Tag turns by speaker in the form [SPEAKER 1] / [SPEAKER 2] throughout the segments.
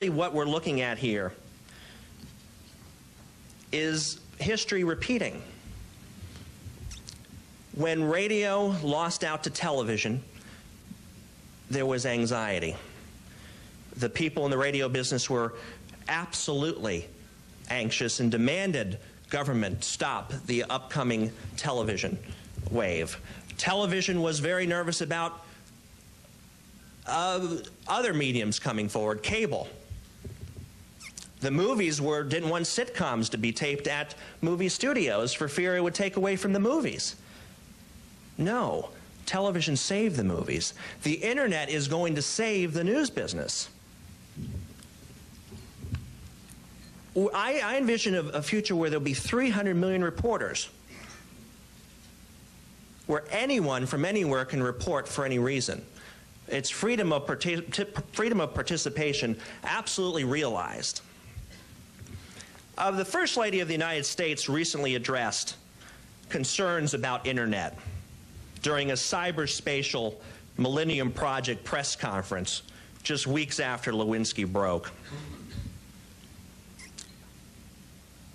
[SPEAKER 1] What we're looking at here is history repeating. When radio lost out to television, there was anxiety. The people in the radio business were absolutely anxious and demanded government stop the upcoming television wave. Television was very nervous about other mediums coming forward, cable. The movies didn't want sitcoms to be taped at movie studios for fear it would take away from the movies. No, television saved the movies. The internet is going to save the news business. I envision a future where there'll be 300 million reporters, where anyone from anywhere can report for any reason. It's freedom of participation absolutely realized. The First Lady of the United States recently addressed concerns about internet during a cyberspatial Millennium Project press conference just weeks after Lewinsky broke.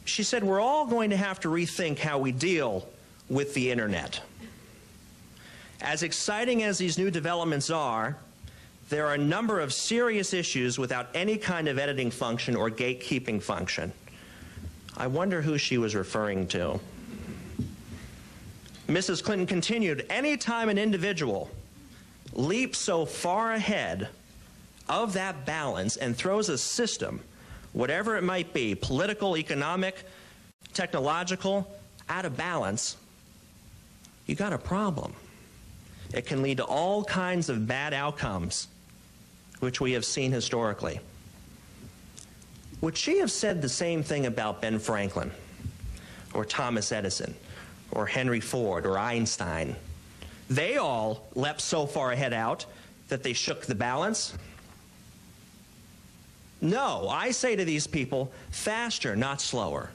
[SPEAKER 1] She said, we're all going to have to rethink how we deal with the internet. As exciting as these new developments are, there are a number of serious issues without any kind of editing function or gatekeeping function. I wonder who she was referring to. Mrs. Clinton continued, anytime an individual leaps so far ahead of that balance and throws a system, whatever it might be, political, economic, technological, out of balance, you got a problem. It can lead to all kinds of bad outcomes, which we have seen historically. Would she have said the same thing about Ben Franklin, or Thomas Edison, or Henry Ford, or Einstein? They all leapt so far ahead out that they shook the balance. No, I say to these people, faster, not slower.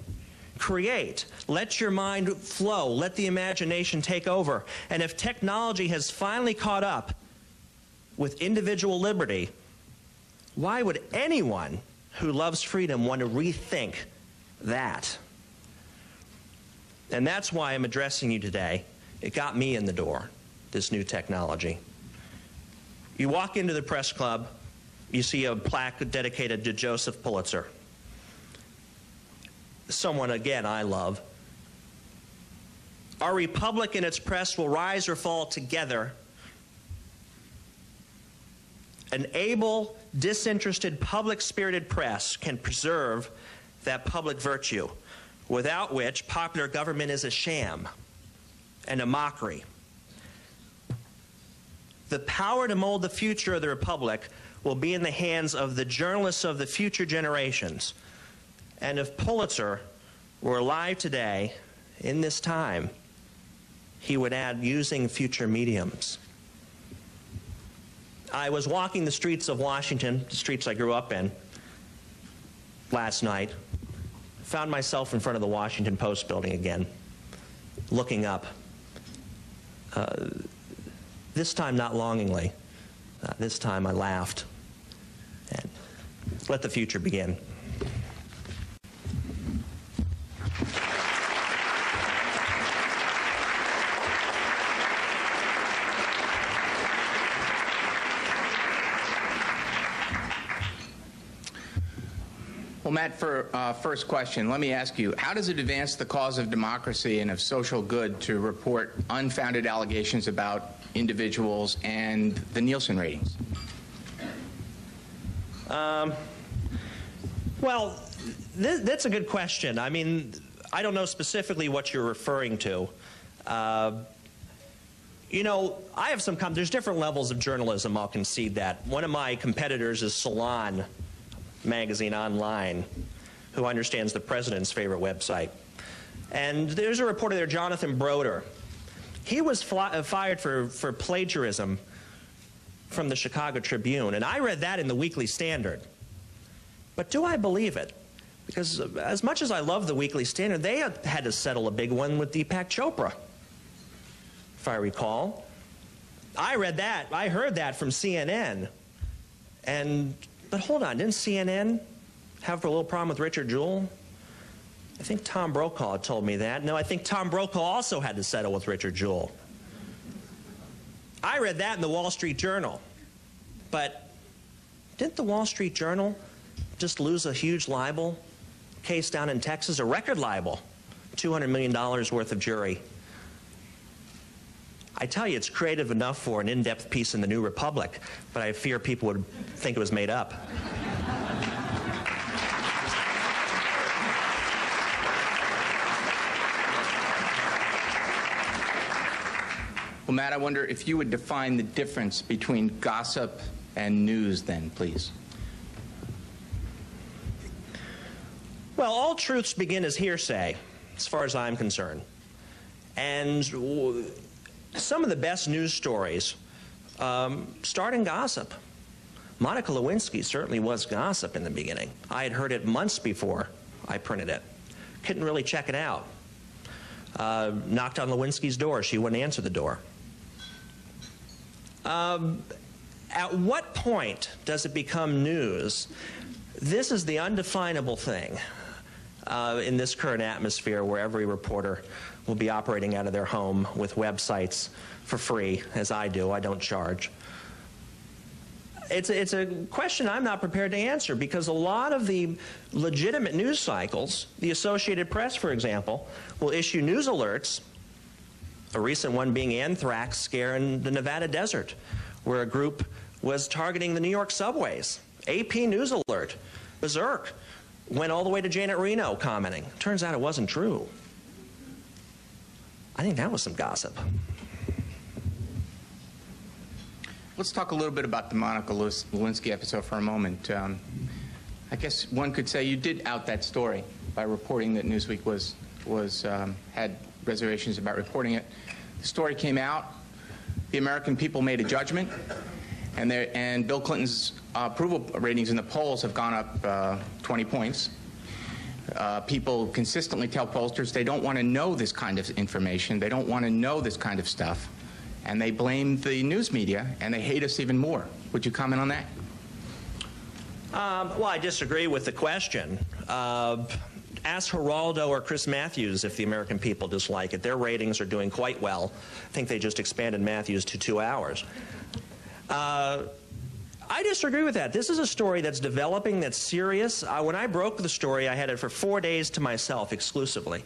[SPEAKER 1] Create. Let your mind flow. Let the imagination take over. And if technology has finally caught up with individual liberty, why would anyone who loves freedom want to rethink that? And that's why I'm addressing you today. It got me in the door, this new technology. You walk into the press club, you see a plaque dedicated to Joseph Pulitzer, someone, again, I love. Our republic and its press will rise or fall together. An able, disinterested, public-spirited press can preserve that public virtue, without which popular government is a sham and a mockery. The power to mold the future of the republic will be in the hands of the journalists of the future generations. And if Pulitzer were alive today, in this time, he would add using future mediums. I was walking the streets of Washington, the streets I grew up in, last night. Found myself in front of the Washington Post building again, looking up. This time not longingly. This time I laughed. And let the future begin.
[SPEAKER 2] Well, Matt, for first question, let me ask you, how does it advance the cause of democracy and of social good to report unfounded allegations about individuals and the Nielsen ratings?
[SPEAKER 1] Well, that's a good question. I mean, I don't know specifically what you're referring to. You know, I have some, there's different levels of journalism, I'll concede that. One of my competitors is Salon Magazine Online, who understands the president's favorite website. And there's a reporter there, Jonathan Broder. He was fired for plagiarism from the Chicago Tribune, and I read that in the Weekly Standard. But do I believe it? Because as much as I love the Weekly Standard, they had to settle a big one with Deepak Chopra, if I recall. I read that, I heard that from CNN, and But hold on, didn't CNN have a little problem with Richard Jewell? I think Tom Brokaw told me that. No, I think Tom Brokaw also had to settle with Richard Jewell. I read that in the Wall Street Journal. But didn't the Wall Street Journal just lose a huge libel case down in Texas, a record libel, $200 million worth of jury? I tell you, it's creative enough for an in-depth piece in the New Republic, but I fear people would think it was made up.
[SPEAKER 2] Well, Matt, I wonder if you would define the difference between gossip and news then, please.
[SPEAKER 1] Well, all truths begin as hearsay, as far as I'm concerned. And some of the best news stories start in gossip. Monica Lewinsky certainly was gossip in the beginning. I had heard it months before I printed it. Couldn't really check it out. Knocked on Lewinsky's door. She wouldn't answer the door. At what point does it become news? This is the undefinable thing in this current atmosphere where every reporter will be operating out of their home with websites for free, as I do. I don't charge. It's a question I'm not prepared to answer, because a lot of the legitimate news cycles, the Associated Press, for example, will issue news alerts, a recent one being anthrax scare in the Nevada desert, where a group was targeting the New York subways. AP News Alert, berserk, went all the way to Janet Reno commenting. Turns out it wasn't true. I think that was some gossip.
[SPEAKER 2] Let's talk a little bit about the Monica Lewinsky episode for a moment. I guess one could say you did out that story by reporting that Newsweek had reservations about reporting it. The story came out. The American people made a judgment, and Bill Clinton's approval ratings in the polls have gone up 20 points. People consistently tell pollsters they don't want to know this kind of information. They don't want to know this kind of stuff. And they blame the news media, and they hate us even more. Would you comment on that?
[SPEAKER 1] Well, I disagree with the question. Ask Geraldo or Chris Matthews if the American people dislike it. Their ratings are doing quite well. I think they just expanded Matthews to 2 hours. I disagree with that. This is a story that's developing, that's serious. When I broke the story, I had it for 4 days to myself exclusively,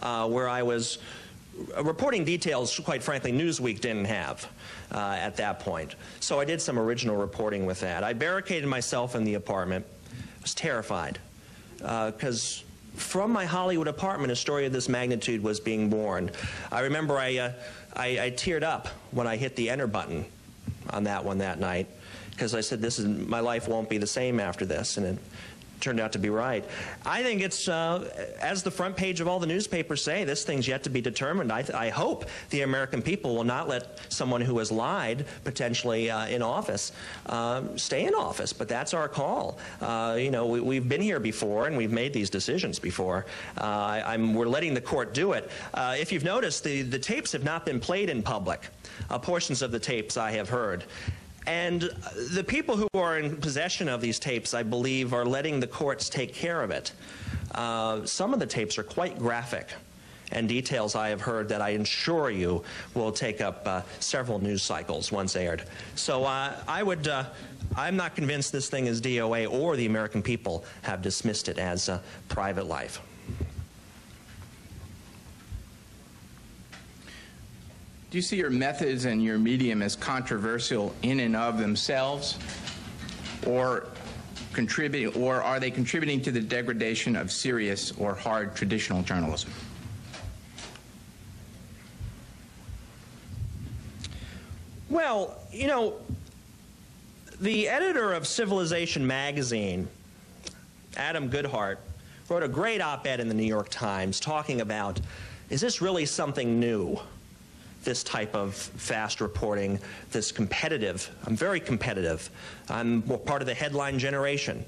[SPEAKER 1] where I was reporting details, quite frankly, Newsweek didn't have at that point. So I did some original reporting with that. I barricaded myself in the apartment. I was terrified because from my Hollywood apartment, a story of this magnitude was being born. I remember I teared up when I hit the enter button on that one that night, because I said, my life won't be the same after this, and it turned out to be right. I think it's, as the front page of all the newspapers say, this thing's yet to be determined. I hope the American people will not let someone who has lied, potentially in office, stay in office, but that's our call. You know, we've been here before, and we've made these decisions before. We're letting the court do it. If you've noticed, the tapes have not been played in public. Portions of the tapes I have heard. And the people who are in possession of these tapes, I believe, are letting the courts take care of it. Some of the tapes are quite graphic, and details I have heard that I assure you will take up several news cycles once aired. So I'm not convinced this thing is DOA or the American people have dismissed it as private life.
[SPEAKER 2] Do you see your methods and your medium as controversial in and of themselves, or are they contributing to the degradation of serious or hard traditional journalism?
[SPEAKER 1] Well, you know, the editor of Civilization magazine, Adam Goodhart, wrote a great op-ed in the New York Times talking about, is this really something new? This type of fast reporting, this competitive. I'm very competitive. I'm part of the headline generation.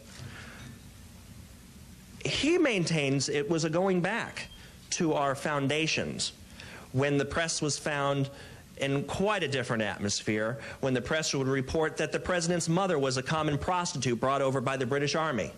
[SPEAKER 1] He maintains it was a going back to our foundations when the press was found in quite a different atmosphere when the press would report that the president's mother was a common prostitute brought over by the British Army.